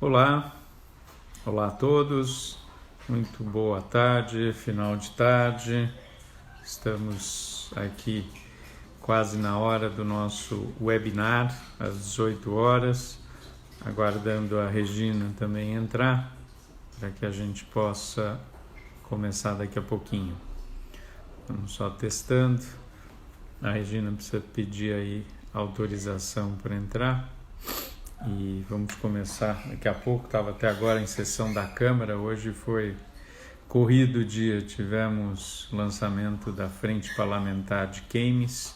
Olá, olá a todos, muito boa tarde, final de tarde. Estamos aqui quase na hora do nosso webinar, às 18 horas, aguardando a Regina também entrar, para que a gente possa começar daqui a pouquinho. Estamos só testando, a Regina precisa pedir aí autorização para entrar. E vamos começar daqui a pouco. Estava até agora em sessão da Câmara. Hoje foi corrido o dia. Tivemos lançamento da Frente Parlamentar de Games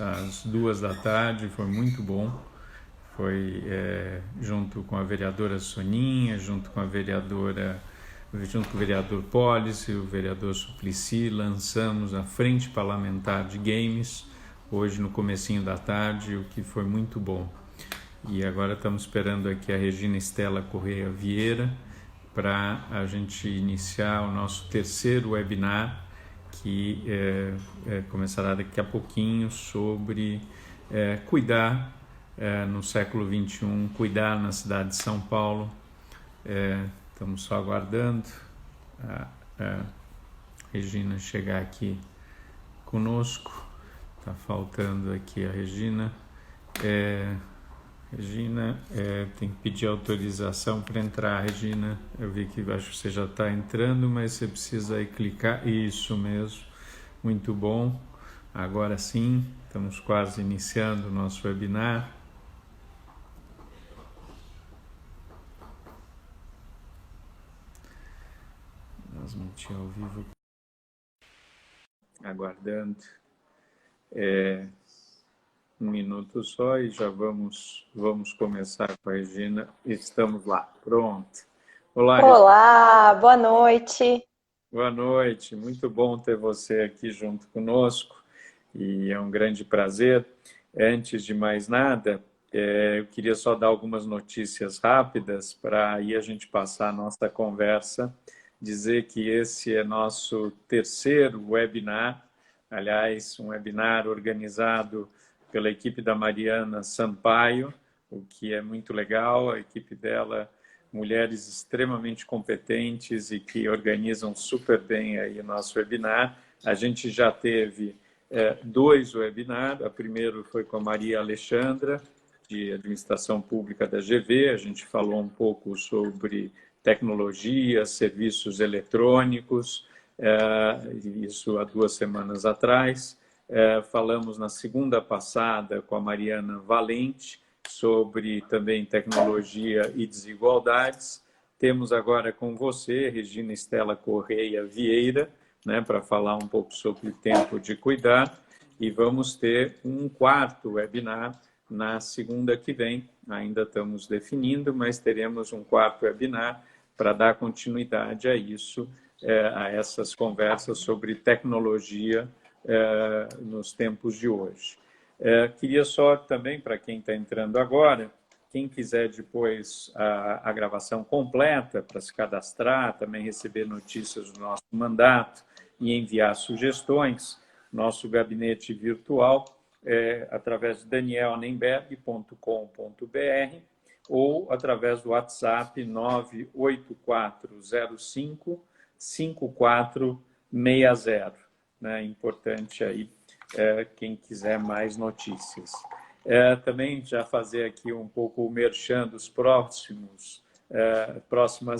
às 2 da tarde. Foi muito bom. Foi junto com a vereadora Soninha, junto com o vereador Polis e o vereador Suplicy, lançamos a Frente Parlamentar de Games hoje no comecinho da tarde, o que foi muito bom. E agora estamos esperando aqui a Regina Estela Correia Vieira para a gente iniciar o nosso terceiro webinar, que começará daqui a pouquinho, sobre cuidar no século XXI, cuidar na cidade de São Paulo. Estamos só aguardando a Regina chegar aqui conosco. Está faltando aqui a Regina. Regina, tem que pedir autorização para entrar, Regina. Eu vi que acho que você já está entrando, mas você precisa aí clicar. Isso mesmo, muito bom. Agora sim, estamos quase iniciando o nosso webinar. Transmitir ao vivo. Aguardando. Um minuto só e já vamos começar com a Regina. Estamos lá, pronto. Olá, Regina. Boa noite. Boa noite, muito bom ter você aqui junto conosco e é um grande prazer. Antes de mais nada, eu queria só dar algumas notícias rápidas para aí a gente passar a nossa conversa, dizer que esse é nosso terceiro webinar, aliás, um webinar organizado pela equipe da Mariana Sampaio, o que é muito legal. A equipe dela, mulheres extremamente competentes e que organizam super bem aí o nosso webinar. A gente já teve 2 webinars. O primeiro foi com a Maria Alexandra, de Administração Pública da GV. A gente falou um pouco sobre tecnologia, serviços eletrônicos, isso há 2 semanas atrás. Falamos na segunda passada com a Mariana Valente sobre também tecnologia e desigualdades. Temos agora com você, Regina Estela Correia Vieira, para falar um pouco sobre o tempo de cuidar. E vamos ter um 4º webinar na segunda que vem. Ainda estamos definindo, mas teremos um 4º webinar para dar continuidade a isso, a essas conversas sobre tecnologia nos tempos de hoje. Queria só também, para quem está entrando agora, quem quiser depois a gravação completa para se cadastrar, também receber notícias do nosso mandato e enviar sugestões, nosso gabinete virtual é através de danielnenberg.com.br ou através do WhatsApp 98405 5460. Importante aí quem quiser mais notícias. Também já fazer aqui um pouco o merchan dos próximas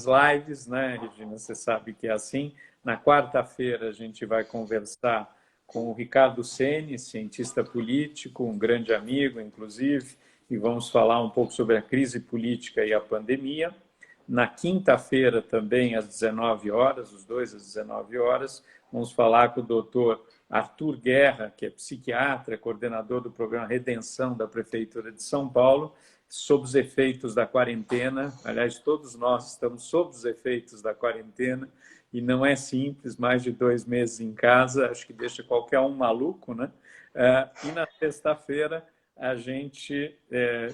lives, Regina, você sabe que é assim. Na quarta-feira a gente vai conversar com o Ricardo Ceni, cientista político, um grande amigo, inclusive, e vamos falar um pouco sobre a crise política e a pandemia. Na quinta-feira também, às 19 horas, os dois às 19 horas, vamos falar com o doutor Arthur Guerra, que é psiquiatra, coordenador do programa Redenção da Prefeitura de São Paulo, sob os efeitos da quarentena. Aliás, todos nós estamos sob os efeitos da quarentena e não é simples, mais de 2 meses em casa, acho que deixa qualquer um maluco, E na sexta-feira, a gente,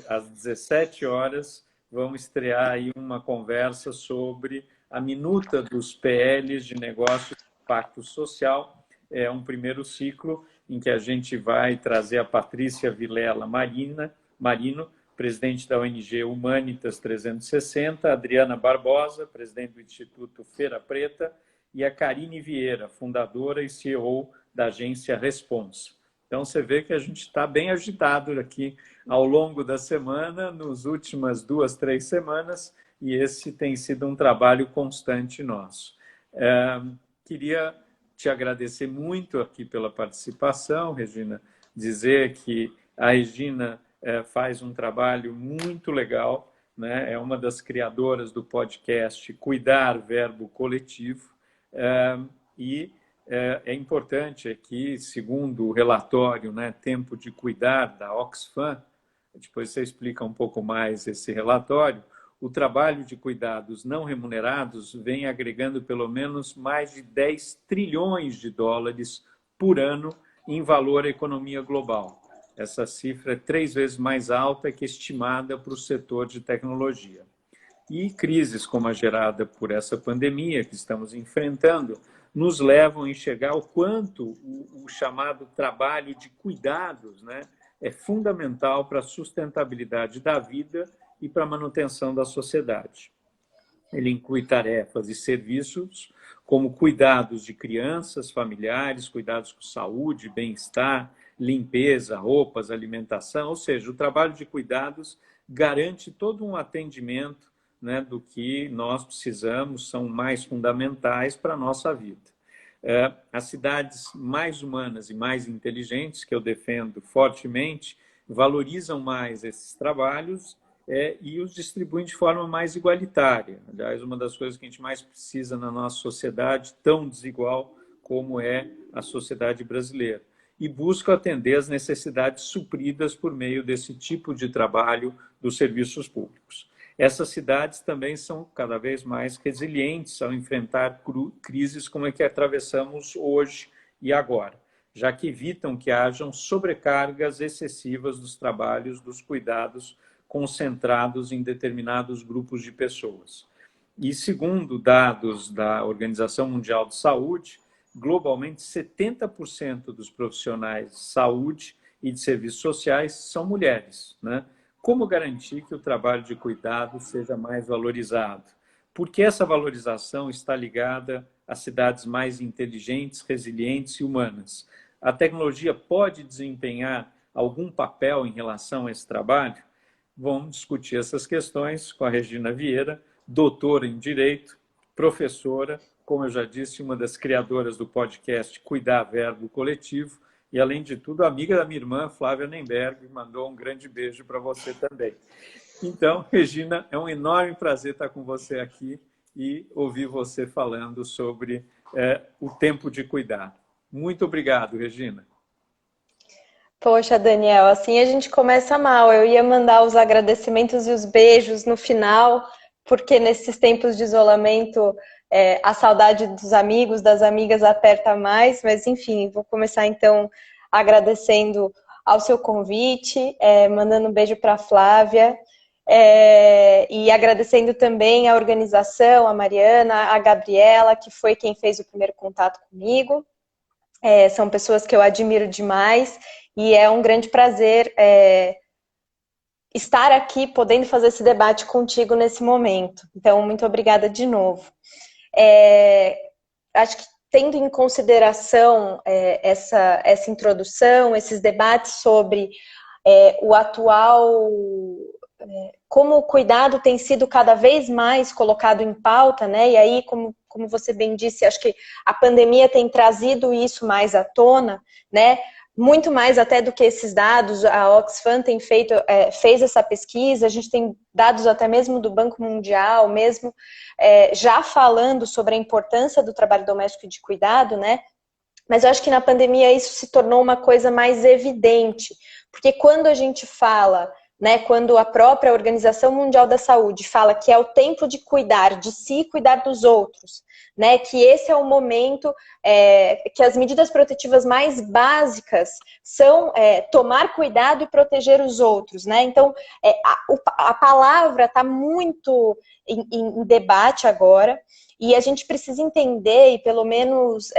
às 17 horas, vamos estrear aí uma conversa sobre a minuta dos PLs de negócio de impacto social. É um primeiro ciclo em que a gente vai trazer a Patrícia Vilela Marino, presidente da ONG Humanitas 360, a Adriana Barbosa, presidente do Instituto Feira Preta, e a Karine Vieira, fundadora e CEO da agência Responsa. Então, você vê que a gente está bem agitado aqui ao longo da semana, nas últimas 2, 3 semanas, e esse tem sido um trabalho constante nosso. Queria te agradecer muito aqui pela participação, Regina, dizer que a Regina faz um trabalho muito legal, né? É uma das criadoras do podcast Cuidar Verbo Coletivo, e é importante aqui, segundo o relatório, né, Tempo de Cuidar, da Oxfam, depois você explica um pouco mais esse relatório, o trabalho de cuidados não remunerados vem agregando pelo menos mais de 10 trilhões de dólares por ano em valor à economia global. Essa cifra é 3 vezes mais alta que estimada para o setor de tecnologia. E crises como a gerada por essa pandemia que estamos enfrentando nos levam a enxergar o quanto o chamado trabalho de cuidados, né, é fundamental para a sustentabilidade da vida e para a manutenção da sociedade. Ele inclui tarefas e serviços como cuidados de crianças, familiares, cuidados com saúde, bem-estar, limpeza, roupas, alimentação, ou seja, o trabalho de cuidados garante todo um atendimento, né, do que nós precisamos, são mais fundamentais para a nossa vida. As cidades mais humanas e mais inteligentes, que eu defendo fortemente, valorizam mais esses trabalhos e os distribuem de forma mais igualitária. Aliás, uma das coisas que a gente mais precisa na nossa sociedade, tão desigual como é a sociedade brasileira. E buscam atender as necessidades supridas por meio desse tipo de trabalho dos serviços públicos. Essas cidades também são cada vez mais resilientes ao enfrentar crises como a que atravessamos hoje e agora, já que evitam que hajam sobrecargas excessivas dos trabalhos, dos cuidados concentrados em determinados grupos de pessoas. E segundo dados da Organização Mundial de Saúde, globalmente 70% dos profissionais de saúde e de serviços sociais são mulheres, né? Como garantir que o trabalho de cuidado seja mais valorizado? Porque essa valorização está ligada a cidades mais inteligentes, resilientes e humanas. A tecnologia pode desempenhar algum papel em relação a esse trabalho? Vamos discutir essas questões com a Regina Vieira, doutora em Direito, professora, como eu já disse, uma das criadoras do podcast Cuidar Verbo Coletivo, e, além de tudo, amiga da minha irmã, Flávia Nemberg, mandou um grande beijo para você também. Então, Regina, é um enorme prazer estar com você aqui e ouvir você falando sobre o tempo de cuidar. Muito obrigado, Regina. Poxa, Daniel, assim a gente começa mal. Eu ia mandar os agradecimentos e os beijos no final, porque nesses tempos de isolamento a saudade dos amigos, das amigas aperta mais, mas enfim, vou começar então agradecendo ao seu convite, mandando um beijo para a Flávia, e agradecendo também a organização, a Mariana, a Gabriela, que foi quem fez o primeiro contato comigo. São pessoas que eu admiro demais e é um grande prazer estar aqui podendo fazer esse debate contigo nesse momento. Então, muito obrigada de novo. Acho que tendo em consideração essa introdução, esses debates sobre o atual, como o cuidado tem sido cada vez mais colocado em pauta, né? E aí, como você bem disse, acho que a pandemia tem trazido isso mais à tona, né? Muito mais até do que esses dados, a Oxfam fez essa pesquisa, a gente tem dados até mesmo do Banco Mundial, mesmo já falando sobre a importância do trabalho doméstico e de cuidado, né? Mas eu acho que na pandemia isso se tornou uma coisa mais evidente, porque quando a gente fala, né, quando a própria Organização Mundial da Saúde fala que é o tempo de cuidar de si e cuidar dos outros, né, que esse é o momento que as medidas protetivas mais básicas são tomar cuidado e proteger os outros, né? Então, a palavra está muito em debate agora, e a gente precisa entender, e pelo menos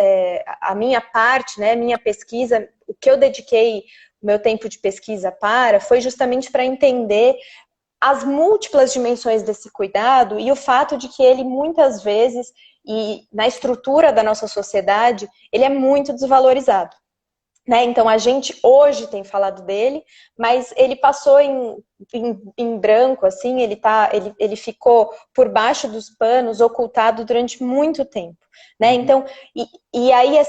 a minha parte, né, minha pesquisa, o que eu dediquei meu tempo de pesquisa foi justamente para entender as múltiplas dimensões desse cuidado e o fato de que ele muitas vezes, e na estrutura da nossa sociedade, ele é muito desvalorizado. Né? Então, a gente hoje tem falado dele, mas ele passou em branco, assim, ele ficou por baixo dos panos, ocultado durante muito tempo. Né? Então, e aí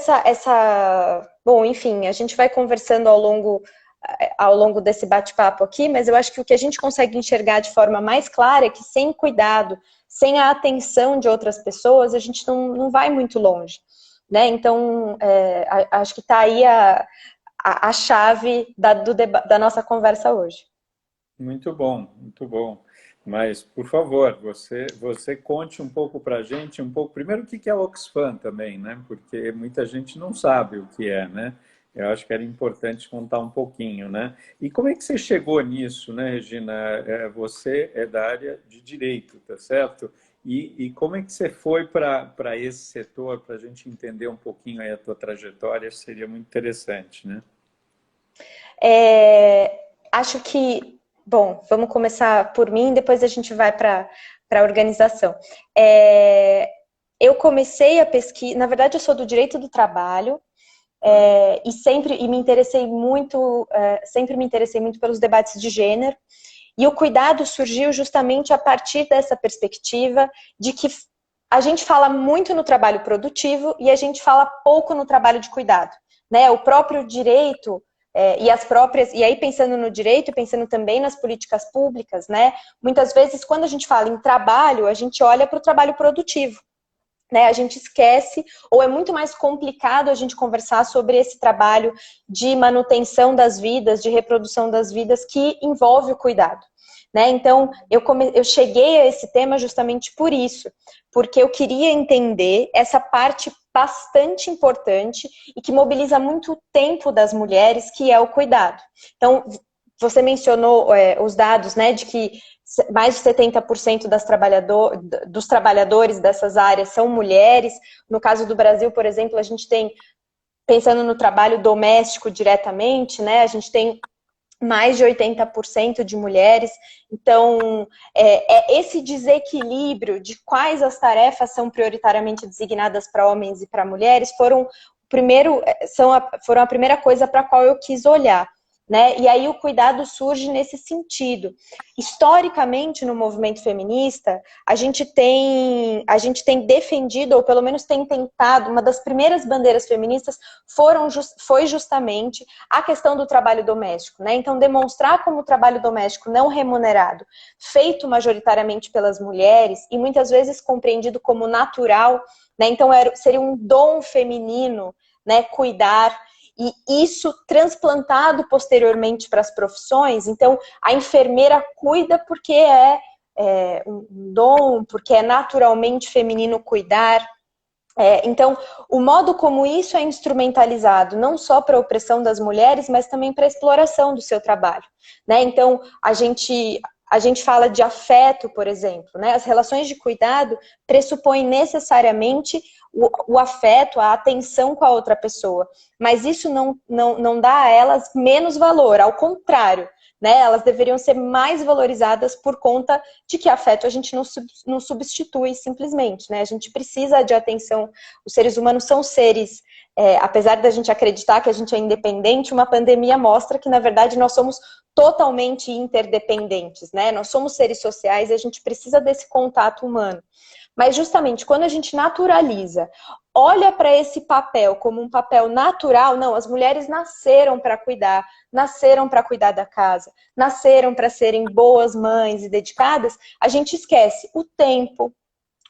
bom, enfim, a gente vai conversando ao longo desse bate-papo aqui, mas eu acho que o que a gente consegue enxergar de forma mais clara é que sem cuidado, sem a atenção de outras pessoas, a gente não vai muito longe. Né? Então, acho que está aí a chave da nossa conversa hoje. Muito bom, muito bom. Mas, por favor, você conte um pouco para a gente, primeiro o que é o Oxfam também, né? Porque muita gente não sabe o que é, né? Eu acho que era importante contar um pouquinho, né? E como é que você chegou nisso, né, Regina? Você é da área de direito, tá certo? E como é que você foi para esse setor, para a gente entender um pouquinho aí a tua trajetória, seria muito interessante, né? Acho que, bom, vamos começar por mim, depois a gente vai para a organização. Eu comecei a pesquisa, na verdade eu sou do direito do trabalho, e me interessei muito, sempre me interessei muito pelos debates de gênero, e o cuidado surgiu justamente a partir dessa perspectiva de que a gente fala muito no trabalho produtivo e a gente fala pouco no trabalho de cuidado, né? O próprio direito e aí pensando no direito e pensando também nas políticas públicas, né? Muitas vezes quando a gente fala em trabalho, a gente olha para o trabalho produtivo. Né, a gente esquece, ou é muito mais complicado a gente conversar sobre esse trabalho de manutenção das vidas, de reprodução das vidas, que envolve o cuidado. Né? Então, eu cheguei a esse tema justamente por isso, porque eu queria entender essa parte bastante importante e que mobiliza muito o tempo das mulheres, que é o cuidado. Então, você mencionou os dados, né, de que mais de 70% dos trabalhadores dessas áreas são mulheres. No caso do Brasil, por exemplo, a gente tem, pensando no trabalho doméstico diretamente, né, a gente tem mais de 80% de mulheres. Então, esse desequilíbrio de quais as tarefas são prioritariamente designadas para homens e para mulheres foram a primeira coisa para a qual eu quis olhar. Né? E aí o cuidado surge nesse sentido. Historicamente, no movimento feminista, a gente tem defendido, ou pelo menos tem tentado, uma das primeiras bandeiras feministas foi justamente a questão do trabalho doméstico. Né? Então, demonstrar como o trabalho doméstico não remunerado, feito majoritariamente pelas mulheres, e muitas vezes compreendido como natural, né? Então seria um dom feminino, né, cuidar, e isso transplantado posteriormente para as profissões. Então, a enfermeira cuida porque é um dom, porque é naturalmente feminino cuidar. Então, o modo como isso é instrumentalizado, não só para a opressão das mulheres, mas também para a exploração do seu trabalho. Né? Então, a gente fala de afeto, por exemplo. Né? As relações de cuidado pressupõem necessariamente o afeto, a atenção com a outra pessoa. Mas isso não dá a elas menos valor, ao contrário. Né? Elas deveriam ser mais valorizadas por conta de que afeto a gente não substitui simplesmente. Né? A gente precisa de atenção. Os seres humanos são seres, apesar da gente acreditar que a gente é independente, uma pandemia mostra que, na verdade, nós somos totalmente interdependentes. Né? Nós somos seres sociais e a gente precisa desse contato humano. Mas justamente quando a gente naturaliza, olha para esse papel como um papel natural, não, as mulheres nasceram para cuidar, nasceram para cuidar da casa, nasceram para serem boas mães e dedicadas, a gente esquece o tempo,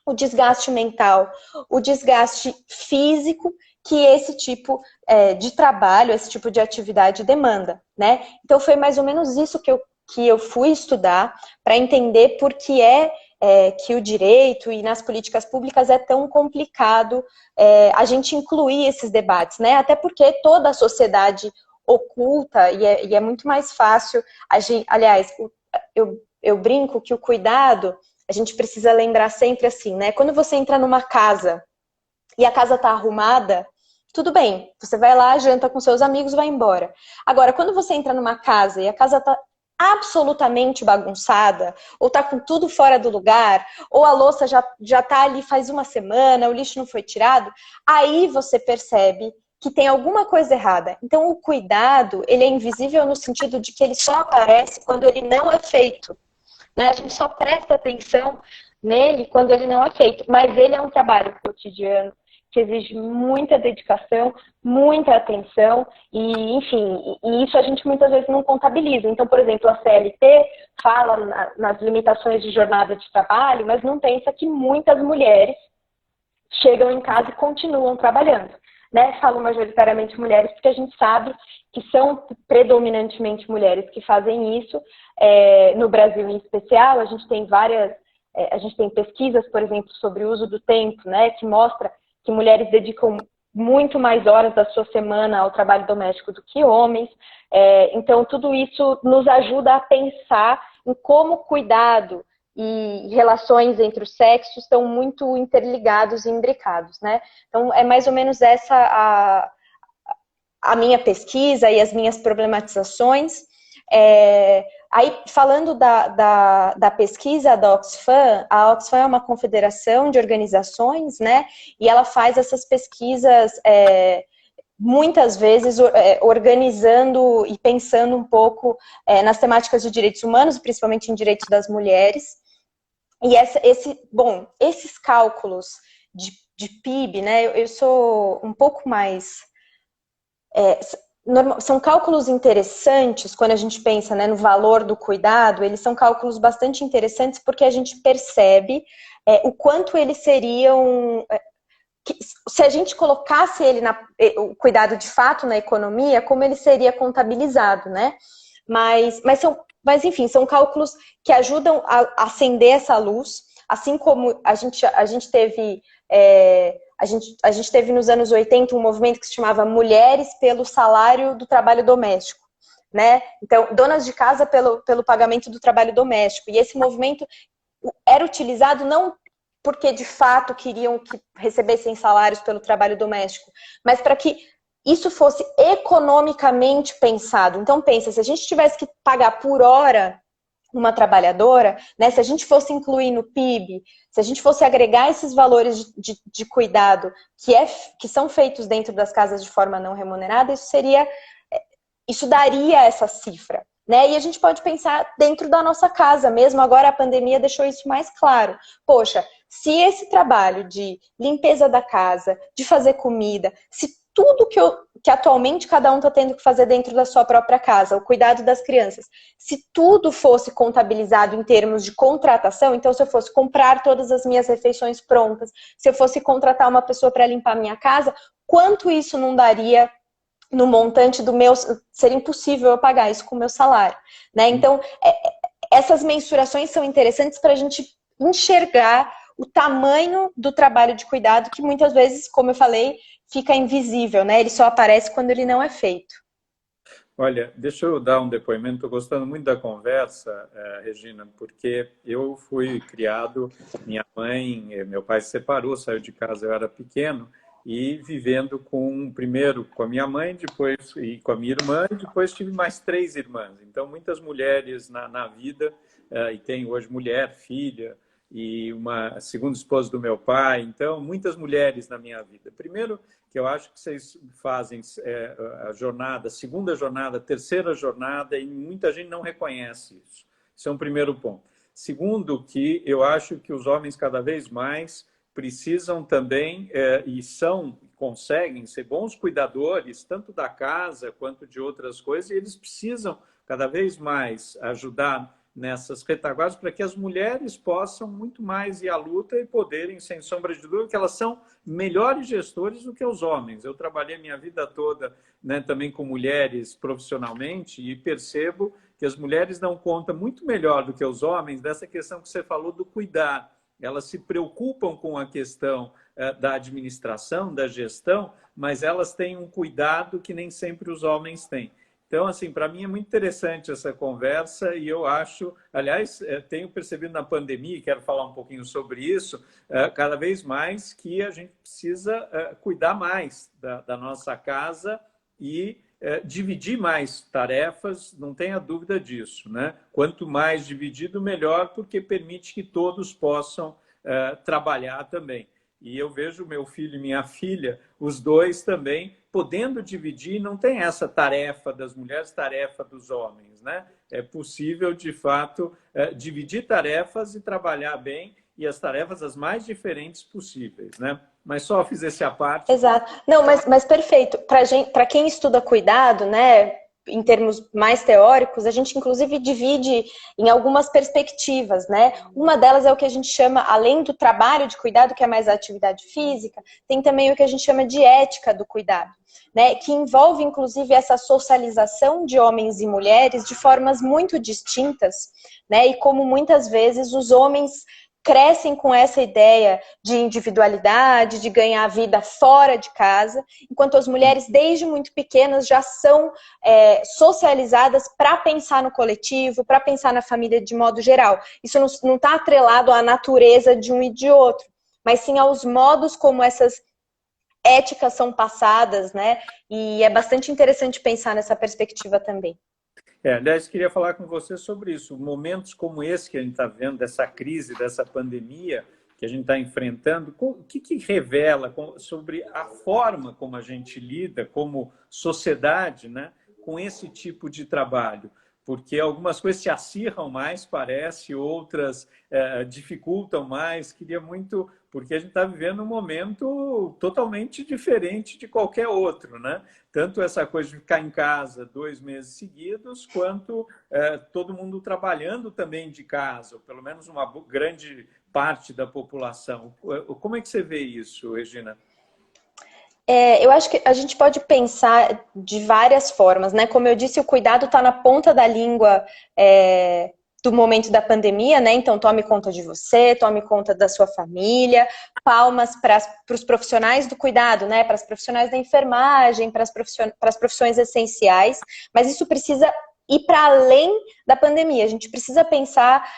o desgaste mental, o desgaste físico que esse tipo de trabalho, esse tipo de atividade demanda, né? Então foi mais ou menos isso que eu fui estudar para entender por que que o direito e nas políticas públicas é tão complicado a gente incluir esses debates, né? Até porque toda a sociedade oculta e é muito mais fácil. Aliás, eu brinco que o cuidado, a gente precisa lembrar sempre assim, né? Quando você entra numa casa e a casa está arrumada, tudo bem, você vai lá, janta com seus amigos, vai embora. Agora, quando você entra numa casa e a casa tá absolutamente bagunçada, ou tá com tudo fora do lugar, ou a louça já tá ali faz uma semana, o lixo não foi tirado, aí você percebe que tem alguma coisa errada. Então, o cuidado, ele é invisível no sentido de que ele só aparece quando ele não é feito, né? A gente só presta atenção nele quando ele não é feito, mas ele é um trabalho cotidiano que exige muita dedicação, muita atenção e, enfim, e isso a gente muitas vezes não contabiliza. Então, por exemplo, a CLT fala nas limitações de jornada de trabalho, mas não pensa que muitas mulheres chegam em casa e continuam trabalhando. Né? Falo majoritariamente mulheres porque a gente sabe que são predominantemente mulheres que fazem isso. No Brasil em especial, a gente tem a gente tem pesquisas, por exemplo, sobre o uso do tempo, né, que mostra que mulheres dedicam muito mais horas da sua semana ao trabalho doméstico do que homens. Então, tudo isso nos ajuda a pensar em como cuidado e relações entre os sexos estão muito interligados e imbricados, né? Então, é mais ou menos essa a minha pesquisa e as minhas problematizações. Aí, falando da pesquisa da Oxfam, a Oxfam é uma confederação de organizações, né? E ela faz essas pesquisas muitas vezes organizando e pensando um pouco nas temáticas de direitos humanos, principalmente em direitos das mulheres. E esses cálculos de PIB, né? Eu sou um pouco mais... são cálculos interessantes quando a gente pensa, né, no valor do cuidado. Eles são cálculos bastante interessantes porque a gente percebe o quanto eles seriam... se a gente colocasse o cuidado de fato na economia, como ele seria contabilizado, né? Mas enfim, são cálculos que ajudam a acender essa luz, assim como a gente teve... A gente teve nos anos 80 um movimento que se chamava Mulheres pelo Salário do Trabalho Doméstico, né? Então, donas de casa pelo pagamento do trabalho doméstico. E esse movimento era utilizado não porque de fato queriam que recebessem salários pelo trabalho doméstico, mas para que isso fosse economicamente pensado. Então, pensa, se a gente tivesse que pagar por hora uma trabalhadora, né, se a gente fosse incluir no PIB, se a gente fosse agregar esses valores de cuidado que são feitos dentro das casas de forma não remunerada, isso daria essa cifra, né? E a gente pode pensar dentro da nossa casa mesmo. Agora a pandemia deixou isso mais claro. Poxa, se esse trabalho de limpeza da casa, de fazer comida, se tudo que atualmente cada um está tendo que fazer dentro da sua própria casa, o cuidado das crianças, se tudo fosse contabilizado em termos de contratação, então se eu fosse comprar todas as minhas refeições prontas, se eu fosse contratar uma pessoa para limpar a minha casa, quanto isso não daria no montante do meu... Seria impossível eu pagar isso com o meu salário, né? Então, essas mensurações são interessantes para a gente enxergar o tamanho do trabalho de cuidado que muitas vezes, como eu falei, fica invisível, né? Ele só aparece quando ele não é feito. Olha, deixa eu dar um depoimento. Estou gostando muito da conversa, Regina, porque eu fui criado, minha mãe, meu pai se separou, saiu de casa, eu era pequeno, e vivendo primeiro com a minha mãe, depois e com a minha irmã, e depois tive mais 3 irmãs. Então, muitas mulheres na vida, e tenho hoje mulher, filha, e uma segunda esposa do meu pai. Então, muitas mulheres na minha vida. Primeiro, que eu acho que vocês fazem a jornada, a segunda jornada, a terceira jornada, e muita gente não reconhece isso. Isso é um primeiro ponto. Segundo, que eu acho que os homens cada vez mais precisam também conseguem ser bons cuidadores, tanto da casa quanto de outras coisas, e eles precisam cada vez mais ajudar nessas retaguardas para que as mulheres possam muito mais ir à luta e poderem, sem sombra de dúvida, que elas são melhores gestores do que os homens. Eu trabalhei minha vida toda, né, também com mulheres profissionalmente, e percebo que as mulheres dão conta muito melhor do que os homens dessa questão que você falou do cuidar. Elas se preocupam com a questão da administração, da gestão, mas elas têm um cuidado que nem sempre os homens têm. Então, assim, para mim é muito interessante essa conversa e eu acho, aliás, tenho percebido na pandemia, e quero falar um pouquinho sobre isso, cada vez mais que a gente precisa cuidar mais da nossa casa e dividir mais tarefas, não tenha dúvida disso, né? Quanto mais dividido, melhor, porque permite que todos possam trabalhar também. E eu vejo meu filho e minha filha, os dois também, podendo dividir, não tem essa tarefa das mulheres, tarefa dos homens, né? É possível, de fato, dividir tarefas e trabalhar bem, e as tarefas as mais diferentes possíveis, né? Mas só fiz esse à parte. Exato. Não, mas perfeito. Para quem estuda cuidado, né, em termos mais teóricos, a gente inclusive divide em algumas perspectivas, né? Uma delas é o que a gente chama, além do trabalho de cuidado, que é mais a atividade física, tem também o que a gente chama de ética do cuidado, né? Que envolve inclusive essa socialização de homens e mulheres de formas muito distintas, né? E como muitas vezes os homens crescem com essa ideia de individualidade, de ganhar a vida fora de casa, enquanto as mulheres, desde muito pequenas, já são socializadas para pensar no coletivo, para pensar na família de modo geral. Isso não está atrelado à natureza de um e de outro, mas sim aos modos como essas éticas são passadas, né? E é bastante interessante pensar nessa perspectiva também. Aliás, queria falar com você sobre isso. Momentos como esse que a gente está vendo, dessa crise, dessa pandemia que a gente está enfrentando, o que revela sobre a forma como a gente lida como sociedade, né, com esse tipo de trabalho? Porque algumas coisas se acirram mais, parece, outras dificultam mais. Queria muito, porque a gente está vivendo um momento totalmente diferente de qualquer outro, né? Tanto essa coisa de ficar em casa 2 meses seguidos, quanto todo mundo trabalhando também de casa, ou pelo menos uma grande parte da população. Como é que você vê isso, Regina? Eu acho que a gente pode pensar de várias formas, né? Como eu disse, o cuidado está na ponta da língua do momento da pandemia, né? Então, tome conta de você, tome conta da sua família, palmas para os profissionais do cuidado, né? Para os profissionais da enfermagem, para as profissões essenciais, mas isso precisa ir para além da pandemia. A gente precisa pensar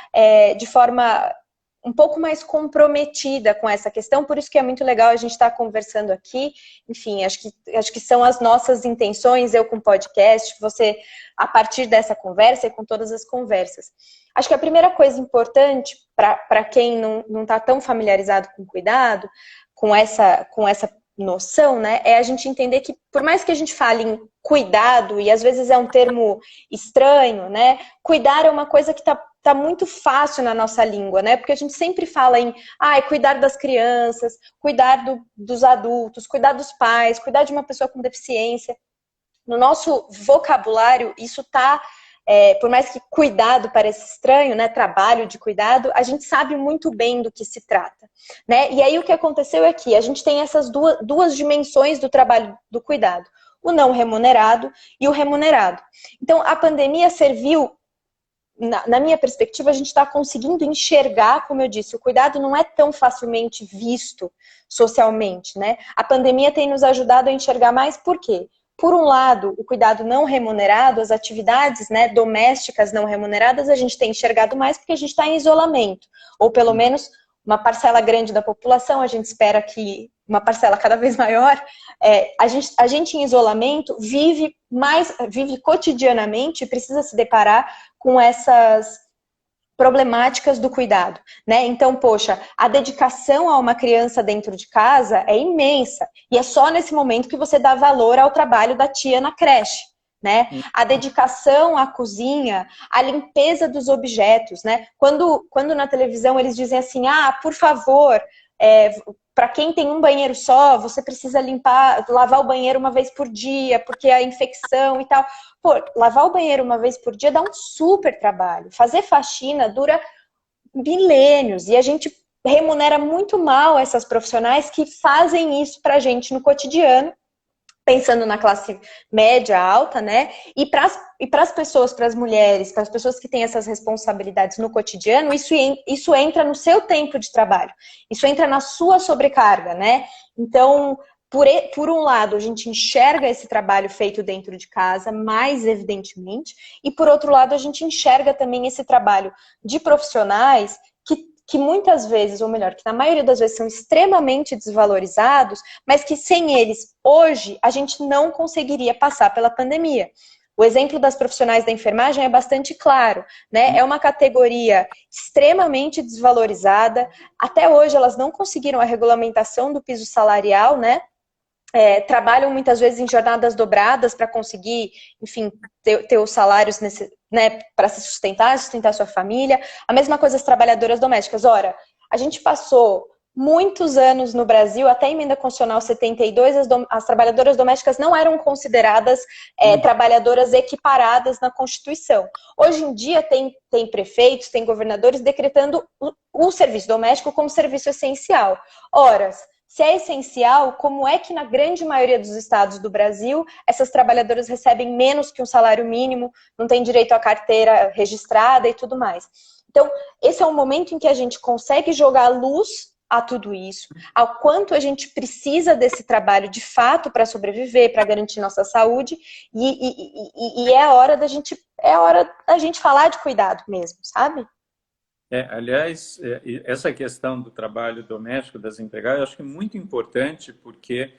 de forma um pouco mais comprometida com essa questão, por isso que é muito legal a gente estar conversando aqui. Enfim, acho que são as nossas intenções, eu com o podcast, você a partir dessa conversa e com todas as conversas. Acho que a primeira coisa importante para quem não está tão familiarizado com cuidado, com essa noção, né, é a gente entender que por mais que a gente fale em cuidado, e às vezes é um termo estranho, né, cuidar é uma coisa que está muito fácil na nossa língua, né? Porque a gente sempre fala em cuidar das crianças, cuidar dos adultos, cuidar dos pais, cuidar de uma pessoa com deficiência. No nosso vocabulário, isso está, por mais que cuidado pareça estranho, né? Trabalho de cuidado, a gente sabe muito bem do que se trata, né? E aí o que aconteceu é que a gente tem essas duas dimensões do trabalho do cuidado. O não remunerado e o remunerado. Então, a pandemia serviu, na minha perspectiva, a gente está conseguindo enxergar, como eu disse, o cuidado não é tão facilmente visto socialmente, né? A pandemia tem nos ajudado a enxergar mais, por quê? Por um lado, o cuidado não remunerado, as atividades, né, domésticas não remuneradas, a gente tem enxergado mais porque a gente está em isolamento, ou pelo menos uma parcela grande da população, a gente espera que uma parcela cada vez maior, a gente em isolamento vive cotidianamente e precisa se deparar com essas problemáticas do cuidado, né? Então, poxa, a dedicação a uma criança dentro de casa é imensa, e é só nesse momento que você dá valor ao trabalho da tia na creche, né? A dedicação à cozinha, a limpeza dos objetos, né? Quando na televisão eles dizem assim, por favor, para quem tem um banheiro só, você precisa lavar o banheiro uma vez por dia, porque a infecção e tal. Pô, lavar o banheiro uma vez por dia dá um super trabalho. Fazer faxina dura milênios, e a gente remunera muito mal essas profissionais que fazem isso pra gente no cotidiano, pensando na classe média, alta, né? E para as pessoas, para as mulheres, para as pessoas que têm essas responsabilidades no cotidiano, isso entra no seu tempo de trabalho, isso entra na sua sobrecarga, né? Então, por um lado, a gente enxerga esse trabalho feito dentro de casa, mais evidentemente, e por outro lado, a gente enxerga também esse trabalho de profissionais que muitas vezes, ou melhor, que na maioria das vezes são extremamente desvalorizados, mas que sem eles, hoje, a gente não conseguiria passar pela pandemia. O exemplo das profissionais da enfermagem é bastante claro, né? É uma categoria extremamente desvalorizada. Até hoje elas não conseguiram a regulamentação do piso salarial, né? Trabalham muitas vezes em jornadas dobradas para conseguir, enfim, ter os salários né, para se sustentar sua família. A mesma coisa as trabalhadoras domésticas. Ora, a gente passou muitos anos no Brasil, até a emenda constitucional 72, as trabalhadoras domésticas não eram consideradas trabalhadoras equiparadas na Constituição. Hoje em dia tem prefeitos, tem governadores decretando o serviço doméstico como serviço essencial. Ora, se é essencial, como é que na grande maioria dos estados do Brasil essas trabalhadoras recebem menos que um salário mínimo, não têm direito à carteira registrada e tudo mais? Então, esse é um momento em que a gente consegue jogar luz a tudo isso, ao quanto a gente precisa desse trabalho de fato para sobreviver, para garantir nossa saúde, e é a hora da gente falar de cuidado mesmo, sabe? Aliás, essa questão do trabalho doméstico das empregadas, eu acho que é muito importante, porque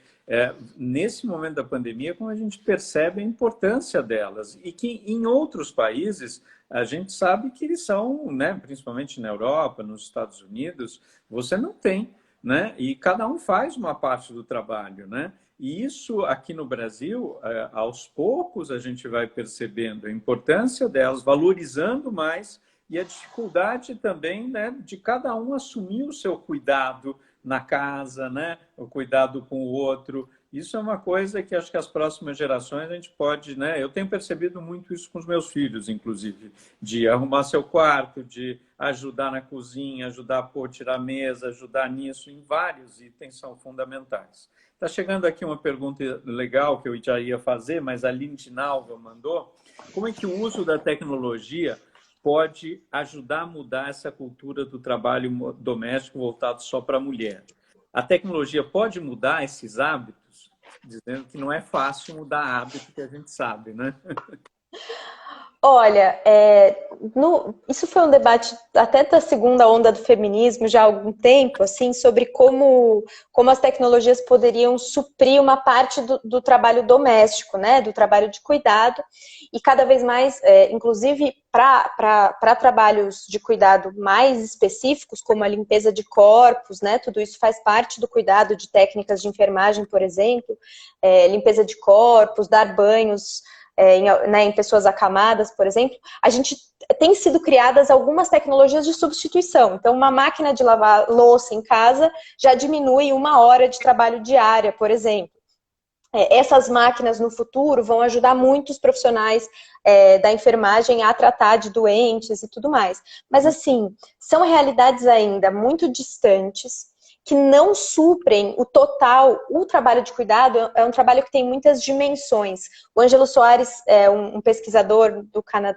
nesse momento da pandemia, como a gente percebe a importância delas, e que em outros países a gente sabe que eles são, né, principalmente na Europa, nos Estados Unidos, você não tem, né, e cada um faz uma parte do trabalho, né? E isso aqui no Brasil, aos poucos a gente vai percebendo a importância delas, valorizando mais, e a dificuldade também, né, de cada um assumir o seu cuidado na casa, né, o cuidado com o outro. Isso é uma coisa que acho que as próximas gerações a gente pode, né? Eu tenho percebido muito isso com os meus filhos, inclusive, de arrumar seu quarto, de ajudar na cozinha, ajudar a pôr, tirar a mesa, ajudar nisso, em vários itens são fundamentais. Está chegando aqui uma pergunta legal que eu já ia fazer, mas a Lindinalva mandou. Como é que o uso da tecnologia pode ajudar a mudar essa cultura do trabalho doméstico voltado só para a mulher? A tecnologia pode mudar esses hábitos? Dizendo que não é fácil mudar hábito, que a gente sabe, né? Olha, isso foi um debate até da segunda onda do feminismo já há algum tempo, assim, sobre como as tecnologias poderiam suprir uma parte do trabalho doméstico, né, do trabalho de cuidado, e cada vez mais, inclusive para trabalhos de cuidado mais específicos, como a limpeza de corpos, né, tudo isso faz parte do cuidado de técnicas de enfermagem, por exemplo, limpeza de corpos, dar banhos, em pessoas acamadas, por exemplo, a gente tem sido criadas algumas tecnologias de substituição. Então, uma máquina de lavar louça em casa já diminui 1 hora de trabalho diária, por exemplo. Essas máquinas no futuro vão ajudar muitos profissionais da enfermagem a tratar de doentes e tudo mais. Mas, assim, são realidades ainda muito distantes, que não suprem o total. O trabalho de cuidado é um trabalho que tem muitas dimensões. O Ângelo Soares, um pesquisador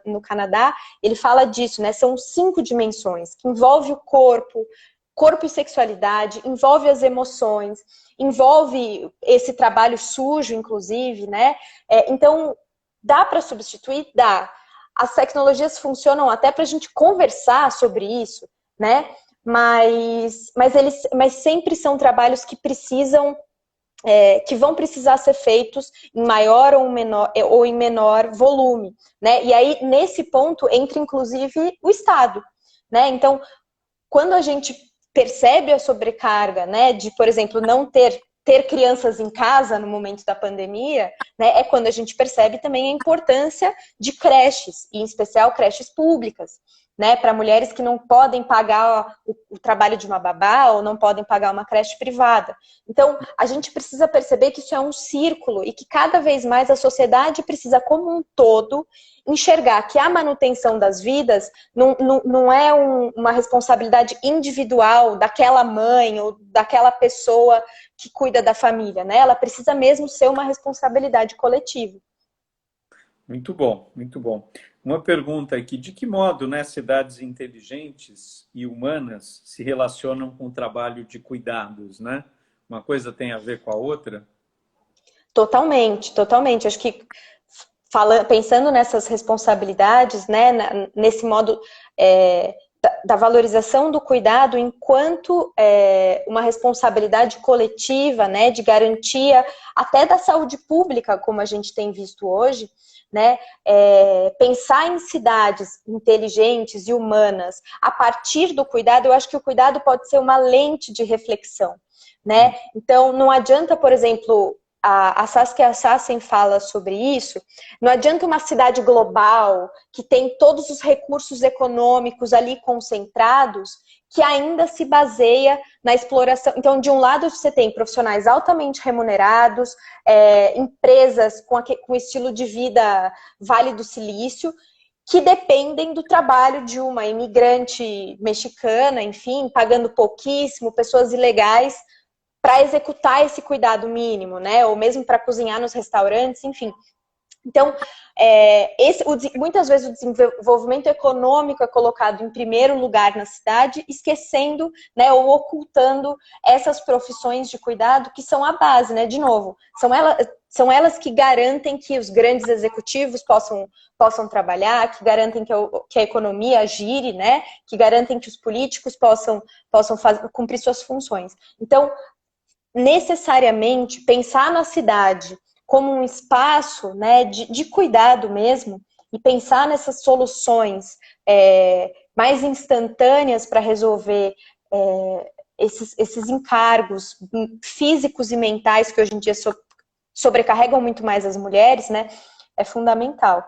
no Canadá, ele fala disso, né? São 5 dimensões, que envolve o corpo e sexualidade, envolve as emoções, envolve esse trabalho sujo, inclusive, né? Então, dá para substituir? Dá. As tecnologias funcionam até para a gente conversar sobre isso, né? Mas sempre são trabalhos que precisam, que vão precisar ser feitos em maior ou em menor volume, né? E aí, nesse ponto, entra inclusive o Estado, né? Então, quando a gente percebe a sobrecarga, né, de, por exemplo, não ter crianças em casa no momento da pandemia, né, é quando a gente percebe também a importância de creches, e em especial creches públicas, né, para mulheres que não podem pagar o trabalho de uma babá ou não podem pagar uma creche privada. Então, a gente precisa perceber que isso é um círculo e que cada vez mais a sociedade precisa, como um todo, enxergar que a manutenção das vidas não é uma responsabilidade individual daquela mãe ou daquela pessoa que cuida da família, né? Ela precisa mesmo ser uma responsabilidade coletiva. Muito bom, muito bom. Uma pergunta aqui, de que modo, né, cidades inteligentes e humanas se relacionam com o trabalho de cuidados, né? Uma coisa tem a ver com a outra? Totalmente, totalmente. Acho que pensando nessas responsabilidades, né, nesse modo da valorização do cuidado enquanto uma responsabilidade coletiva, né, de garantia até da saúde pública, como a gente tem visto hoje, né, pensar em cidades inteligentes e humanas a partir do cuidado, eu acho que o cuidado pode ser uma lente de reflexão, né? Então, não adianta, por exemplo, a Saskia Sassen fala sobre isso, não adianta uma cidade global que tem todos os recursos econômicos ali concentrados, que ainda se baseia na exploração. Então, de um lado, você tem profissionais altamente remunerados, empresas com estilo de vida Vale do Silício, que dependem do trabalho de uma imigrante mexicana, enfim, pagando pouquíssimo, pessoas ilegais, para executar esse cuidado mínimo, né? Ou mesmo para cozinhar nos restaurantes, enfim. Então, muitas vezes o desenvolvimento econômico é colocado em primeiro lugar na cidade, esquecendo, né, ou ocultando essas profissões de cuidado que são a base, né? De novo, são elas que garantem que os grandes executivos possam trabalhar, que garantem que a economia gire, né? Que garantem que os políticos possam cumprir suas funções. Então, necessariamente pensar na cidade como um espaço, né, de cuidado mesmo, e pensar nessas soluções mais instantâneas para resolver esses encargos físicos e mentais que hoje em dia sobrecarregam muito mais as mulheres, né, é fundamental.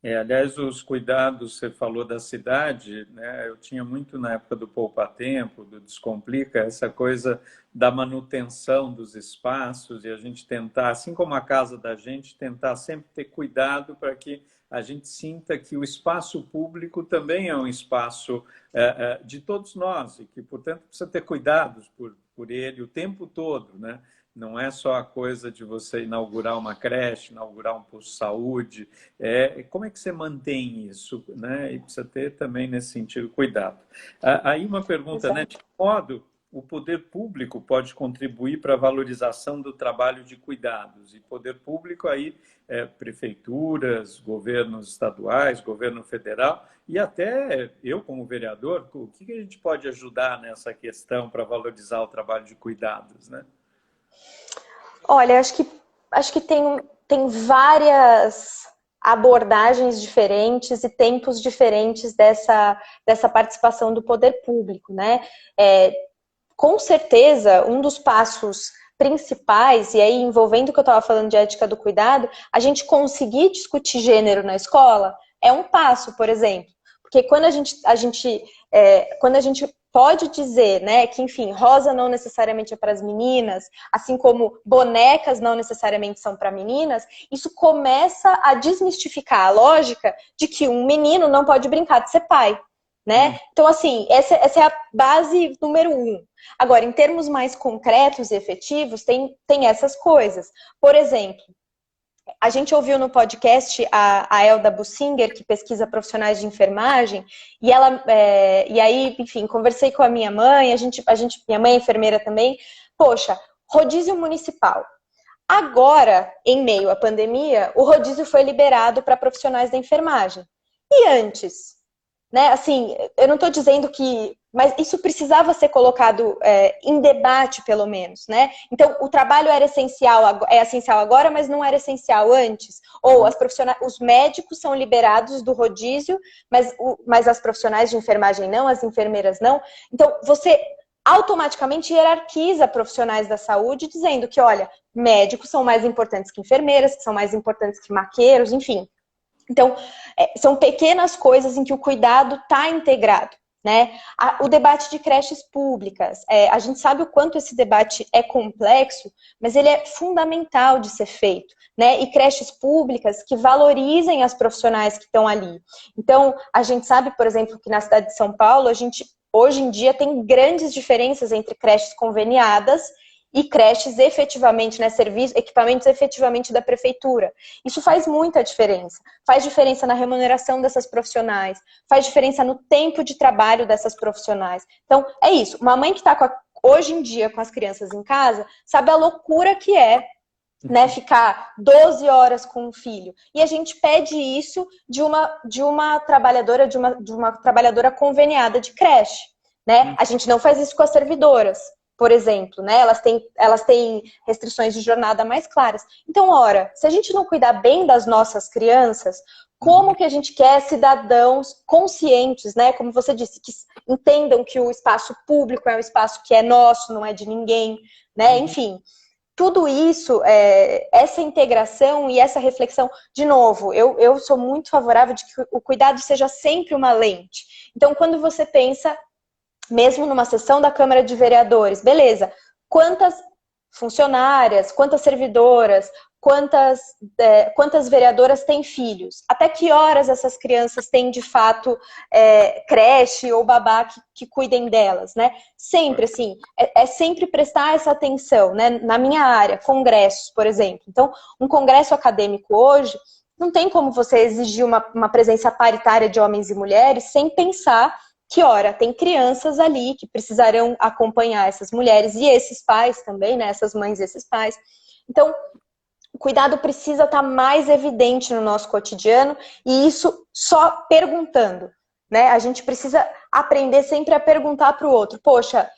Aliás, os cuidados, você falou da cidade, né? Eu tinha muito na época do Poupa Tempo, do Descomplica, essa coisa da manutenção dos espaços e a gente tentar, assim como a casa da gente, tentar sempre ter cuidado para que a gente sinta que o espaço público também é um espaço de todos nós e que, portanto, precisa ter cuidados por ele o tempo todo, né? Não é só a coisa de você inaugurar uma creche, inaugurar um posto de saúde. Como é que você mantém isso, né? E precisa ter também, nesse sentido, cuidado. Aí uma pergunta, né? De que modo o poder público pode contribuir para a valorização do trabalho de cuidados? E poder público aí, prefeituras, governos estaduais, governo federal, e até eu, como vereador, o que a gente pode ajudar nessa questão para valorizar o trabalho de cuidados, né? Olha, acho que tem várias abordagens diferentes e tempos diferentes dessa participação do poder público, né? Com certeza, um dos passos principais, e aí envolvendo o que eu estava falando de ética do cuidado, a gente conseguir discutir gênero na escola é um passo, por exemplo. Porque quando a gente pode dizer, né, que, enfim, rosa não necessariamente é para as meninas, assim como bonecas não necessariamente são para meninas, isso começa a desmistificar a lógica de que um menino não pode brincar de ser pai, né? Então, assim, essa é a base número 1. Agora, em termos mais concretos e efetivos, tem essas coisas. Por exemplo, a gente ouviu no podcast a Elda Bussinger, que pesquisa profissionais de enfermagem, e aí, enfim, conversei com a minha mãe, minha mãe é enfermeira também. Poxa, rodízio municipal. Agora, em meio à pandemia, o rodízio foi liberado para profissionais da enfermagem. E antes? Né? Assim, eu não estou dizendo que... Mas isso precisava ser colocado em debate, pelo menos, né? Então, o trabalho é essencial agora, mas não era essencial antes. Ou os médicos são liberados do rodízio, mas as profissionais de enfermagem não, as enfermeiras não. Então, você automaticamente hierarquiza profissionais da saúde, dizendo que, olha, médicos são mais importantes que enfermeiras, que são mais importantes que maqueiros, enfim. Então, são pequenas coisas em que o cuidado está integrado, né? O debate de creches públicas, a gente sabe o quanto esse debate é complexo, mas ele é fundamental de ser feito, né? E creches públicas que valorizem as profissionais que estão ali. Então, a gente sabe, por exemplo, que na cidade de São Paulo, a gente hoje em dia tem grandes diferenças entre creches conveniadas e creches efetivamente, né, equipamentos efetivamente da prefeitura. Isso faz muita diferença. Faz diferença na remuneração dessas profissionais, faz diferença no tempo de trabalho dessas profissionais. Então, é isso. Uma mãe que está com hoje em dia, com as crianças em casa, sabe a loucura que é, né, ficar 12 horas com um filho. E a gente pede isso de uma trabalhadora, de uma trabalhadora conveniada de creche, né? A gente não faz isso com as servidoras, por exemplo, né? Elas têm restrições de jornada mais claras. Então, ora, se a gente não cuidar bem das nossas crianças, como que a gente quer cidadãos conscientes, né? Como você disse, que entendam que o espaço público é um espaço que é nosso, não é de ninguém, né? Enfim, tudo isso, essa integração e essa reflexão, de novo, eu sou muito favorável de que o cuidado seja sempre uma lente. Então, quando você pensa, mesmo numa sessão da Câmara de Vereadores, beleza, quantas funcionárias, quantas servidoras, quantas vereadoras têm filhos? Até que horas essas crianças têm, de fato, creche ou babá que cuidem delas, né? Sempre, assim, sempre prestar essa atenção, né? Na minha área, congressos, por exemplo. Então, um congresso acadêmico hoje, não tem como você exigir uma presença paritária de homens e mulheres sem pensar que, ora, tem crianças ali que precisarão acompanhar essas mulheres e esses pais também, né? Essas mães e esses pais. Então, o cuidado precisa estar mais evidente no nosso cotidiano, e isso só perguntando, né? A gente precisa aprender sempre a perguntar para o outro: poxa,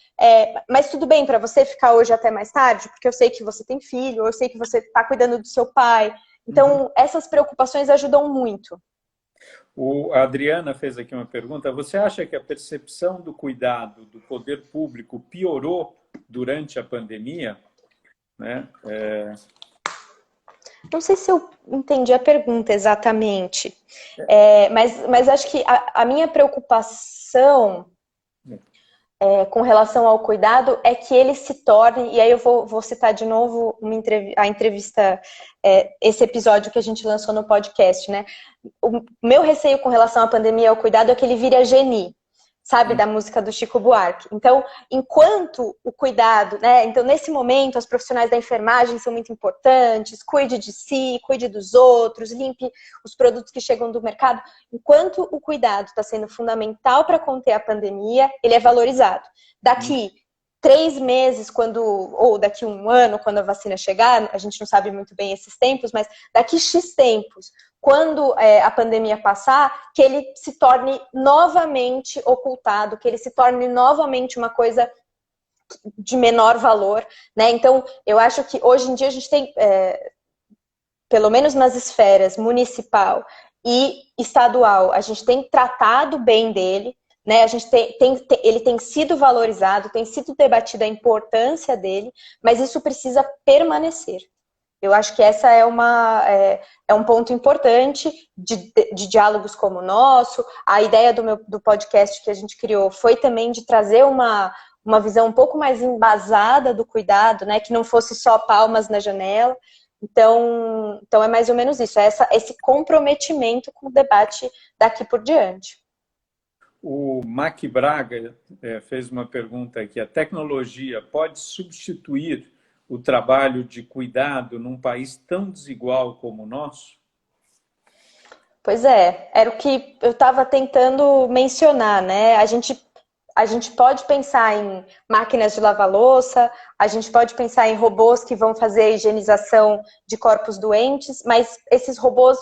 mas tudo bem para você ficar hoje até mais tarde? Porque eu sei que você tem filho, eu sei que você está cuidando do seu pai. Então, essas preocupações ajudam muito. A Adriana fez aqui uma pergunta. Você acha que a percepção do cuidado do poder público piorou durante a pandemia? Né? Não sei se eu entendi a pergunta exatamente, mas acho que a minha preocupação com relação ao cuidado é que ele se torne, e aí eu vou citar de novo a entrevista, esse episódio que a gente lançou no podcast, né? O meu receio com relação à pandemia e ao cuidado é que ele vire a Geni, sabe, da música do Chico Buarque. Então, enquanto o cuidado, né? Então, nesse momento, as profissionais da enfermagem são muito importantes, cuide de si, cuide dos outros, limpe os produtos que chegam do mercado. Enquanto o cuidado está sendo fundamental para conter a pandemia, ele é valorizado. Daqui 3 meses, ou daqui 1 ano, quando a vacina chegar, a gente não sabe muito bem esses tempos, mas daqui X tempos, quando a pandemia passar, que ele se torne novamente ocultado, que ele se torne novamente uma coisa de menor valor, né? Então, eu acho que hoje em dia a gente tem, pelo menos nas esferas municipal e estadual, a gente tem tratado bem dele, né? A gente ele tem sido valorizado, tem sido debatida a importância dele, mas isso precisa permanecer. Eu acho que essa é um ponto importante de diálogos como o nosso. A ideia do podcast que a gente criou foi também de trazer uma visão um pouco mais embasada do cuidado, né? Que não fosse só palmas na janela. Então é mais ou menos isso, esse comprometimento com o debate daqui por diante. O Mac Braga fez uma pergunta aqui: a tecnologia pode substituir o trabalho de cuidado num país tão desigual como o nosso? Pois é, era o que eu estava tentando mencionar, né? A gente pode pensar em máquinas de lavar louça, a gente pode pensar em robôs que vão fazer a higienização de corpos doentes, mas esses robôs,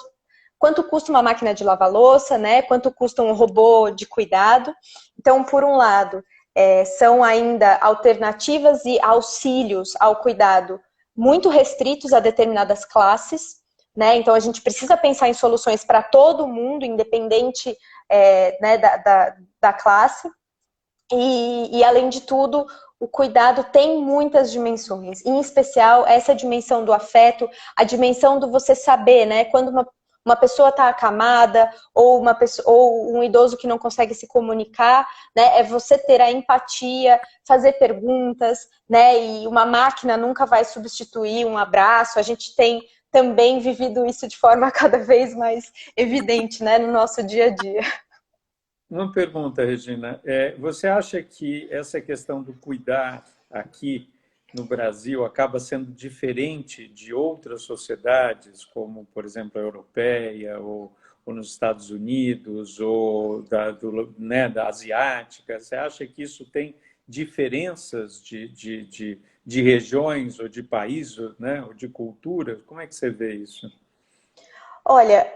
quanto custa uma máquina de lavar louça, né? Quanto custa um robô de cuidado? Então, por um lado, são ainda alternativas e auxílios ao cuidado muito restritos a determinadas classes, né? Então, a gente precisa pensar em soluções para todo mundo, independente né, da classe. E, além de tudo, o cuidado tem muitas dimensões, em especial essa dimensão do afeto, a dimensão do você saber, né? Quando uma pessoa está acamada, ou um idoso que não consegue se comunicar, né? É você ter a empatia, fazer perguntas, né? E uma máquina nunca vai substituir um abraço. A gente tem também vivido isso de forma cada vez mais evidente, né? No nosso dia a dia. Uma pergunta, Regina. Você acha que essa questão do cuidar aqui no Brasil acaba sendo diferente de outras sociedades, como, por exemplo, a europeia, ou nos Estados Unidos, ou da asiática? Você acha que isso tem diferenças de regiões ou de países, né? Ou de culturas? Como é que você vê isso? Olha,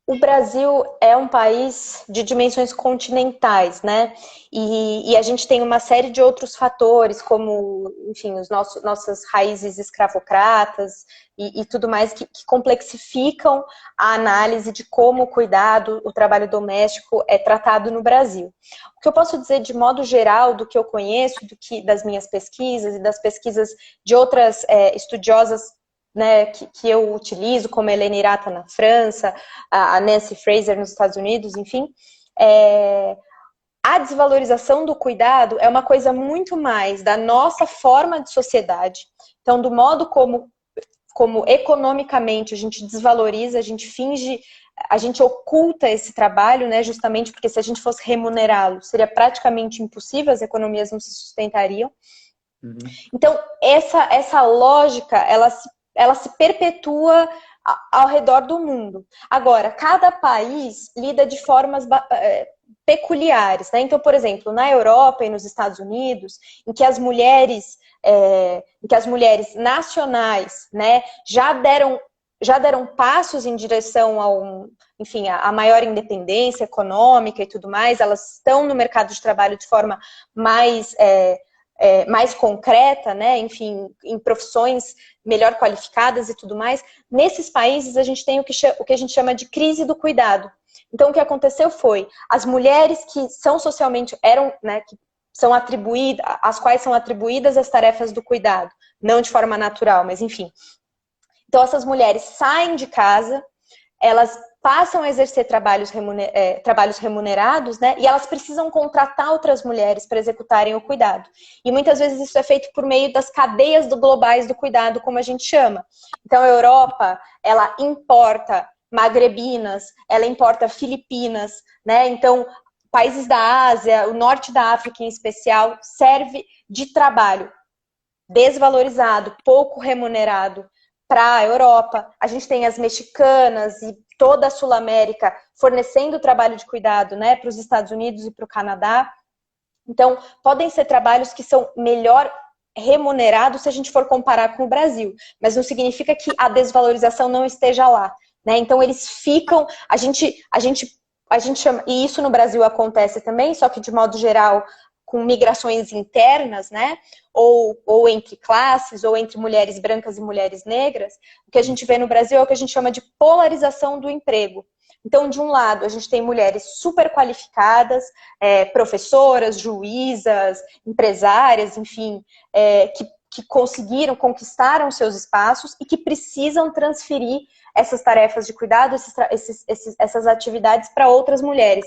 o Brasil é um país de dimensões continentais, né? E a gente tem uma série de outros fatores, como, enfim, nossas raízes escravocratas e tudo mais, que complexificam a análise de como o cuidado, o trabalho doméstico é tratado no Brasil. O que eu posso dizer de modo geral, do que eu conheço, das minhas pesquisas e das pesquisas de outras estudiosas, né, que eu utilizo, como a Helena Irata na França, a Nancy Fraser nos Estados Unidos, enfim, a desvalorização do cuidado é uma coisa muito mais da nossa forma de sociedade, então do modo como economicamente a gente desvaloriza, a gente finge, a gente oculta esse trabalho, né, justamente porque se a gente fosse remunerá-lo, seria praticamente impossível, as economias não se sustentariam. Uhum. Então, essa lógica, ela se perpetua ao redor do mundo. Agora, cada país lida de formas peculiares, né? Então, por exemplo, na Europa e nos Estados Unidos, em que as mulheres nacionais, né, já deram passos em direção enfim, a maior independência econômica e tudo mais, elas estão no mercado de trabalho de forma mais concreta, né? Enfim, em profissões melhor qualificadas e tudo mais. Nesses países, a gente tem o que a gente chama de crise do cuidado. Então, o que aconteceu foi, as mulheres que são socialmente, né, que são atribuídas, às quais são atribuídas as tarefas do cuidado, não de forma natural, mas enfim. Então, essas mulheres saem de casa, elas passam a exercer trabalhos remunerados, né? E elas precisam contratar outras mulheres para executarem o cuidado. E muitas vezes isso é feito por meio das cadeias globais do cuidado, como a gente chama. Então, a Europa, ela importa magrebinas, ela importa filipinas, né? Então, países da Ásia, o norte da África em especial, serve de trabalho desvalorizado, pouco remunerado para a Europa. A gente tem as mexicanas e toda a Sul-América fornecendo trabalho de cuidado, né, para os Estados Unidos e para o Canadá. Então, podem ser trabalhos que são melhor remunerados se a gente for comparar com o Brasil, mas não significa que a desvalorização não esteja lá, né? Então, eles ficam, a gente chama, e isso no Brasil acontece também, só que de modo geral com migrações internas, né? Ou entre classes, ou entre mulheres brancas e mulheres negras, o que a gente vê no Brasil é o que a gente chama de polarização do emprego. Então, de um lado, a gente tem mulheres super qualificadas, professoras, juízas, empresárias, enfim, que conquistaram seus espaços e que precisam transferir essas tarefas de cuidado, essas atividades para outras mulheres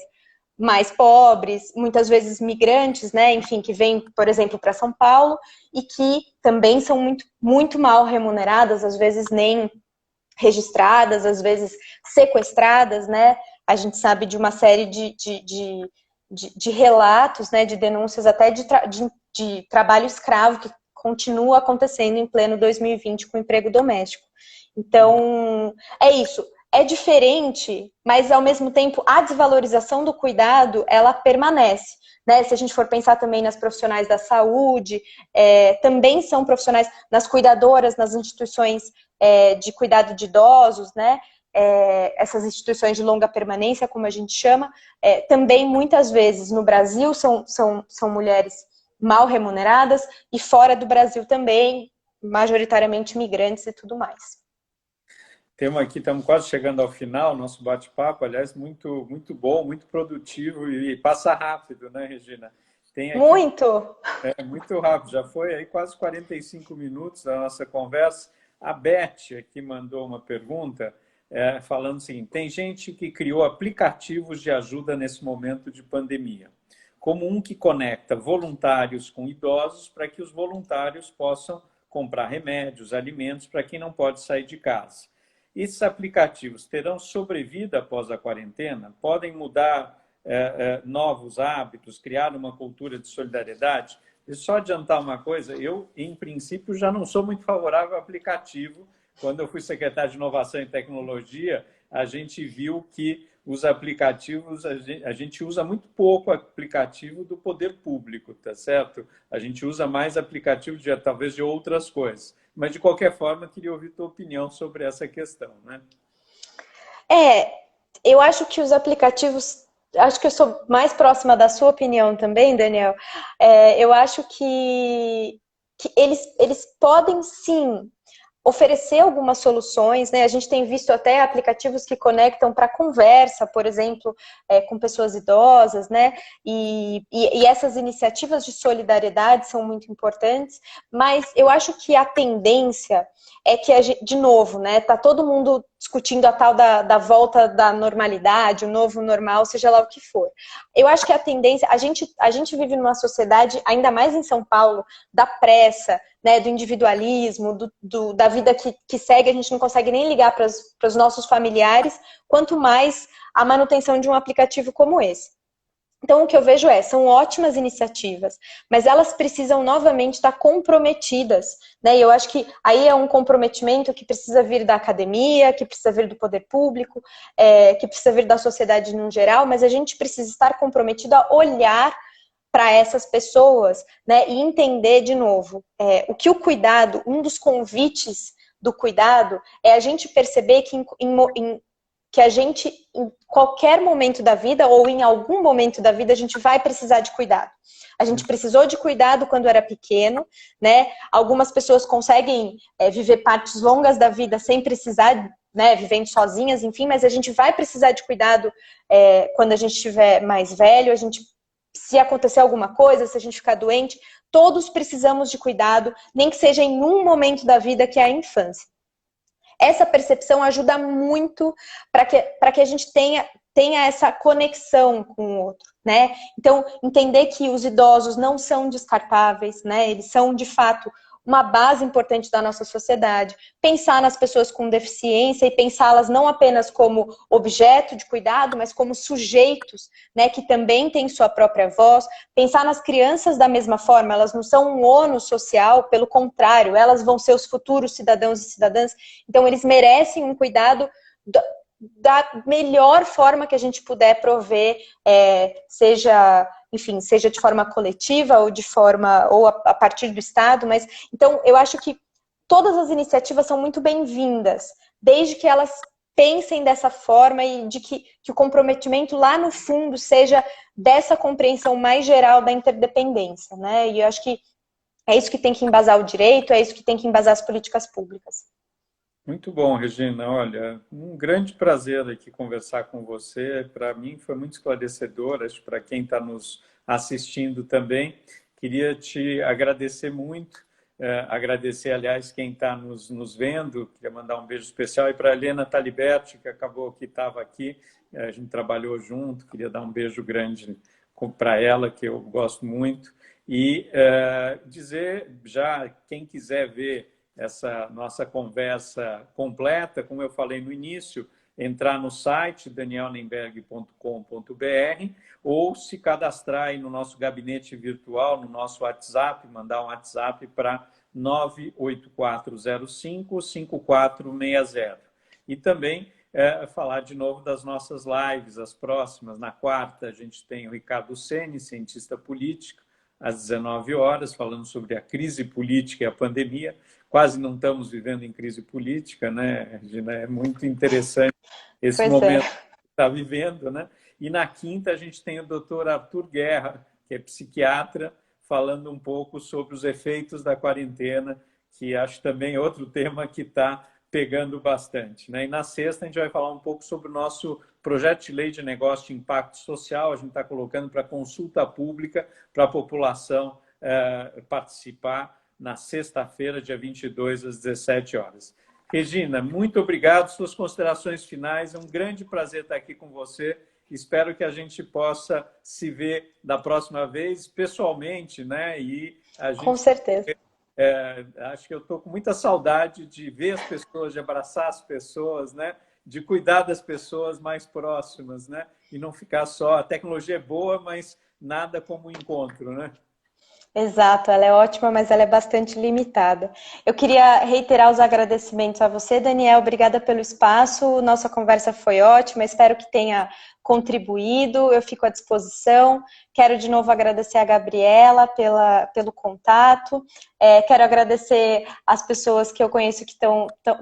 mais pobres, muitas vezes migrantes, né, enfim, que vêm, por exemplo, para São Paulo e que também são muito, muito mal remuneradas, às vezes nem registradas, às vezes sequestradas, né? A gente sabe de uma série de relatos, né, de denúncias até de trabalho escravo que continua acontecendo em pleno 2020 com emprego doméstico. Então, é isso. É diferente, mas ao mesmo tempo a desvalorização do cuidado, ela permanece, né? Se a gente for pensar também nas profissionais da saúde, também são profissionais, nas cuidadoras, nas instituições de cuidado de idosos, né? Essas instituições de longa permanência, como a gente chama, também muitas vezes no Brasil são mulheres mal remuneradas e fora do Brasil também, majoritariamente migrantes e tudo mais. Temos aqui, estamos quase chegando ao final, nosso bate-papo, aliás, muito, muito bom, muito produtivo e passa rápido, né, Regina? Tem aqui, muito! Muito rápido, já foi aí quase 45 minutos da nossa conversa. A Beth aqui mandou uma pergunta, falando assim, tem gente que criou aplicativos de ajuda nesse momento de pandemia, como um que conecta voluntários com idosos para que os voluntários possam comprar remédios, alimentos para quem não pode sair de casa. Esses aplicativos terão sobrevida após a quarentena? Podem mudar novos hábitos, criar uma cultura de solidariedade? E só adiantar uma coisa, eu, em princípio, já não sou muito favorável ao aplicativo. Quando eu fui secretário de Inovação e Tecnologia, a gente viu que os aplicativos, a gente usa muito pouco aplicativo do poder público, tá certo? A gente usa mais aplicativo talvez de outras coisas. Mas, de qualquer forma, queria ouvir tua opinião sobre essa questão, né? É, eu acho que os aplicativos, acho que eu sou mais próxima da sua opinião também, Daniel. Eu acho que eles podem sim oferecer algumas soluções, né? A gente tem visto até aplicativos que conectam para conversa, por exemplo, com pessoas idosas, né? E essas iniciativas de solidariedade são muito importantes, mas eu acho que a tendência é que, de novo, né? Tá todo mundo discutindo a tal da volta da normalidade, o novo normal, seja lá o que for. Eu acho que a tendência, a gente vive numa sociedade, ainda mais em São Paulo, da pressa, né, do individualismo, da vida que segue, a gente não consegue nem ligar para os nossos familiares, quanto mais a manutenção de um aplicativo como esse. Então, o que eu vejo são ótimas iniciativas, mas elas precisam novamente estar comprometidas, né? E eu acho que aí é um comprometimento que precisa vir da academia, que precisa vir do poder público, que precisa vir da sociedade no geral, mas a gente precisa estar comprometido a olhar para essas pessoas, né? E entender de novo o que o cuidado, um dos convites do cuidado é a gente perceber que a gente, em qualquer momento da vida, ou em algum momento da vida, a gente vai precisar de cuidado. A gente precisou de cuidado quando era pequeno, né? Algumas pessoas conseguem viver partes longas da vida sem precisar, né, vivendo sozinhas, enfim, mas a gente vai precisar de cuidado quando a gente estiver mais velho, se acontecer alguma coisa, se a gente ficar doente, todos precisamos de cuidado, nem que seja em um momento da vida que é a infância. Essa percepção ajuda muito para que a gente tenha essa conexão com o outro, né? Então, entender que os idosos não são descartáveis, né? Eles são, de fato, uma base importante da nossa sociedade. Pensar nas pessoas com deficiência e pensá-las não apenas como objeto de cuidado, mas como sujeitos, né, que também têm sua própria voz. Pensar nas crianças da mesma forma, elas não são um ônus social, pelo contrário, elas vão ser os futuros cidadãos e cidadãs. Então, eles merecem um cuidado da melhor forma que a gente puder prover, seja de forma coletiva ou ou a partir do Estado, mas então eu acho que todas as iniciativas são muito bem-vindas, desde que elas pensem dessa forma e de que o comprometimento lá no fundo seja dessa compreensão mais geral da interdependência, né? E eu acho que é isso que tem que embasar o direito, é isso que tem que embasar as políticas públicas. Muito bom, Regina. Olha, um grande prazer aqui conversar com você. Para mim foi muito esclarecedor, acho que para quem está nos assistindo também. Queria te agradecer muito, agradecer, aliás, quem está nos vendo. Queria mandar um beijo especial e para a Helena Taliberti, que acabou que estava aqui, a gente trabalhou junto. Queria dar um beijo grande para ela, que eu gosto muito. E dizer já, quem quiser ver essa nossa conversa completa, como eu falei no início, entrar no site danielnemberg.com.br ou se cadastrar aí no nosso gabinete virtual, no nosso WhatsApp, mandar um WhatsApp para 98405-5460. E também falar de novo das nossas lives, as próximas. Na quarta, a gente tem o Ricardo Ceni, cientista político, às 19 horas, falando sobre a crise política e a pandemia. Quase não estamos vivendo em crise política, né, Regina? É muito interessante esse momento que está vivendo, né? E na quinta a gente tem o doutor Arthur Guerra, que é psiquiatra, falando um pouco sobre os efeitos da quarentena, que acho também outro tema que está pegando bastante, né? E na sexta a gente vai falar um pouco sobre o nosso projeto de lei de negócio de impacto social. A gente está colocando para consulta pública para a população participar na sexta-feira, dia 22, às 17 horas. Regina, muito obrigado. Suas considerações finais. É um grande prazer estar aqui com você. Espero que a gente possa se ver da próxima vez pessoalmente, né? E a gente, com certeza. Acho que eu estou com muita saudade de ver as pessoas, de abraçar as pessoas, né? De cuidar das pessoas mais próximas, né? E não ficar só... A tecnologia é boa, mas nada como o encontro, né? Exato, ela é ótima, mas ela é bastante limitada. Eu queria reiterar os agradecimentos a você, Daniel. Obrigada pelo espaço. Nossa conversa foi ótima. Espero que tenha contribuído. Eu fico à disposição. Quero de novo agradecer a Gabriela pelo contato. Quero agradecer as pessoas que eu conheço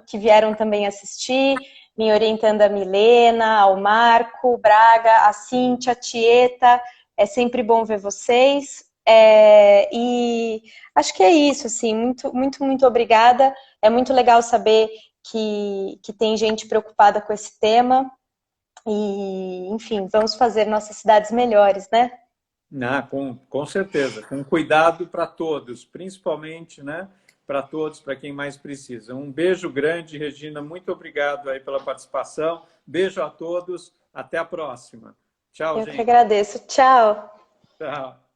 que vieram também assistir, me orientando a Milena, ao Marco, Braga, a Cíntia, a Tieta. É sempre bom ver vocês. E acho que é isso, assim, muito, muito, muito obrigada. É muito legal saber que tem gente preocupada com esse tema. E, enfim, vamos fazer nossas cidades melhores, né? Ah, com certeza, com cuidado para todos, principalmente, né, para todos, para quem mais precisa. Um beijo grande, Regina, muito obrigado aí pela participação. Beijo a todos, até a próxima. Tchau, Eu que gente. agradeço. Tchau. Tchau.